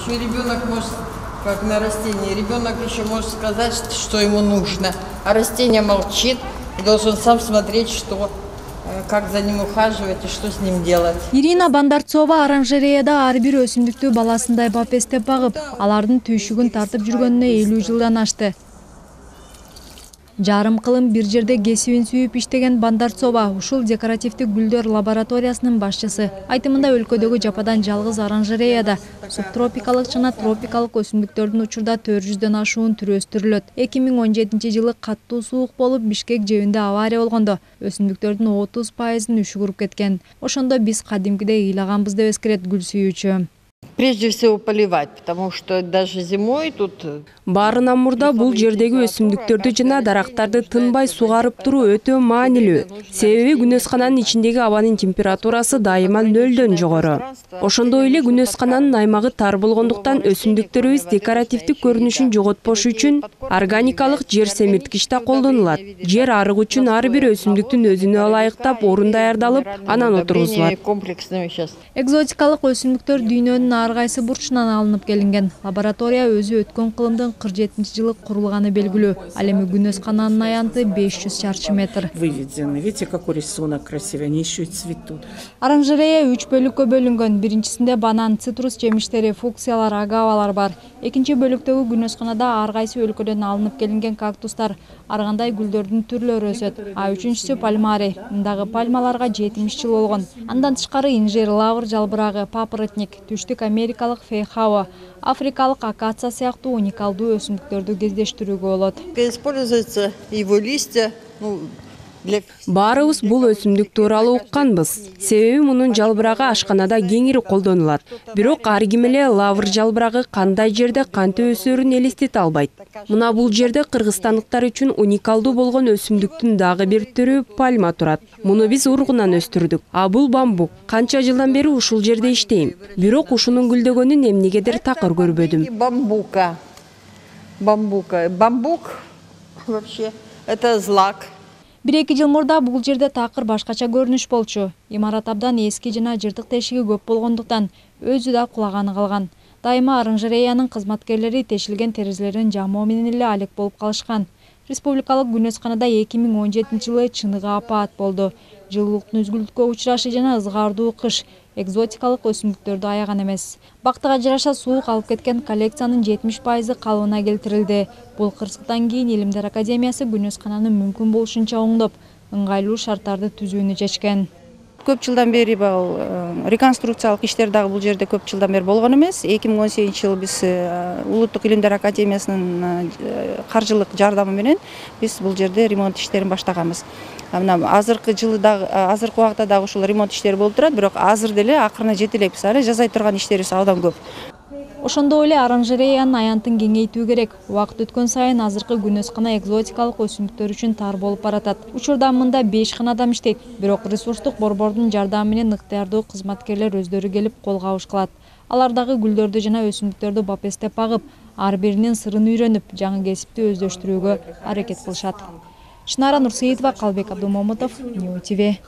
Еще ребенок может, как на растении, ребенок еще может сказать, что ему нужно, а растение молчит и должен сам смотреть, что, как за ним ухаживать и что с ним делать. Ирина Бандарцова оранжереяда ар бир өсүмдүктү баласындай бапестеп багып, алардын түйшүгүн тартып жүргөнүнө 50 жылдан ашты. Жарым кылым бир жерде кесибин сүйүп иштеген Бандарцова ушул декоративдик гүлдөр лабораториясынын башчысы. Айтымында өлкөдөгү жападан жалгыз оранжереяда субтропикалык жана тропикалык өсүмдүктөрдүн учурда 400дөн ашуун түрү өстүрүлөт. 2017-жылы каттуу суук болуп Бишкек жебинде авария болгондо өсүмдүктөрдүн 30%ын үшүгүрүп кеткен. Ошондо биз кадимкидей ыйлаганбыз деп эскерет гүл сүйүүчү. Прежде всего поливать, потому что даже зимой тут... Баарынан мурда бул жердеги өсүмдүктөрдү жана дарактарды тынбай сугарып туруу өтө маанилүү. Себеби күнөскананын ичиндеги абанын температурасы дайыма 0дөн жогору. Ошондой эле күнөскананын аймагы тар болгондуктан өсүмдүктөрүбүз декоративдик көрүнүшүн жоготпош үчүн органикалык жер семирткич да колдонулат. Жер арык үчүн ар бир өсүмдүктүн өзүнө ылайыктап орун даярдалып, анан отургузулат. Экзотикалык өсүмдүктөр дүйнөнүн ар кайсы бурчунан алынып келинген. Лаборатория өзү өткөн кылымдын 47-жылы курулганы белгилүү. Ал эми күнөскананын аянты 500 чарчы метр. Выведены. Видите, какой рисунок красивый, они еще и цветут. Оранжерея 3 бөлүккө бөлүнгөн. Биринчисинде банан, цитрус жемиштери, фуксиялар, агавалар бар. Экинчи бөлүктөгү күнөсканада ар кайсы өлкөдөн алынып келинген кактустар, ар кандай гүлдөрдүн түрлөрү өсөт. А үчүнчүсү пальмари. Мындагы пальмаларга 70 жыл болгон. Андан тышкары инжир, лавр жалбырагы, папоротник, түштүк америкалык фейхауа, африкалык акация сыяктуу уникалдуу өсүмдүктөрдү кездештирүүгө болот. Используется его листья, Баарыбыз бул өсүмдүк тууралуу укканбыз. Себеби мунун жалбырагы ашканада кеңири колдонулат. Бирок ар ким эле лавр жалбырагы кандай жерде кантип өсөрүн элестете албайт. Мына бул жерде кыргызстандыктар үчүн уникалдуу болгон өсүмдүктүн дагы бир түрү пальма турат. Муну биз ургунан өстүрдүк. А бул бамбук. Канча жылдан бери ушул жерде иштейм. Бирок ушунун гүлдөгөнүн эмнегедир такыр көрбөдүм. Бамбук вообще это злак. 1-2 жыл мурда бул жерде такыр башкача көрүнүш болчу. Имарат абдан эски жана жыртык тешиги көп болгондуктан өзү да кулаганы калган. Дайыма оранжереянын кызматкерлери тешилген терезелерин жамоо менен эле алек болуп калышкан. Республикалык күнөсканада 2017-жылы чыныгы апаат болду. Жылуулуктун үзгүлтүккө учурашы жана ызгаардуу кыш экзотикалык өсүмдүктөрдү аяган эмес. Бактыга жараша суук алып кеткен коллекциянын 70% калыбына келтирилди. Бул кырсыктан кийин Илимдер академиясы күнөскананы мүмкүн болушунча оңдоп, ыңгайлуу шарттарды түзүүнү чечкен. Көп жылдан бери реконструкциялык иштер дагы бул жерде көп жылдан бери болгон эмес. 2018-жылы биз Улуттук Илимдер академиясынын каржылык жардамы менен биз бул жерде ремонт иштерин баштаганбыз. Мына азыркы убакта дагы ушул ремонт иштери болуп турат, бирок азыр деле акырына жете элекпиз. Ары жасай турган иштерибиз абдан көп. Ошондой эле оранжереянын аянтын кеңейтүү керек. Убакыт өткөн сайын азыркы күнөскана экзотикалык өсүмдүктөр үчүн тар болуп баратат. Учурда мында 5 адам иштейт, бирок ресурстук борбордун жардамы менен ыктыярдуу кызматкерлер өздөрү келип кол кабыш кылат. Алар дагы гүлдөрдү жана өсүмдүктөрдү бапестеп багып, ар биринин сырын үйрөнүп, жаңы кесипти өздөштүрүүгө аракет кылышат. Шынара Нурсеитова, Калбек Абдумомутов, Нью ТВ.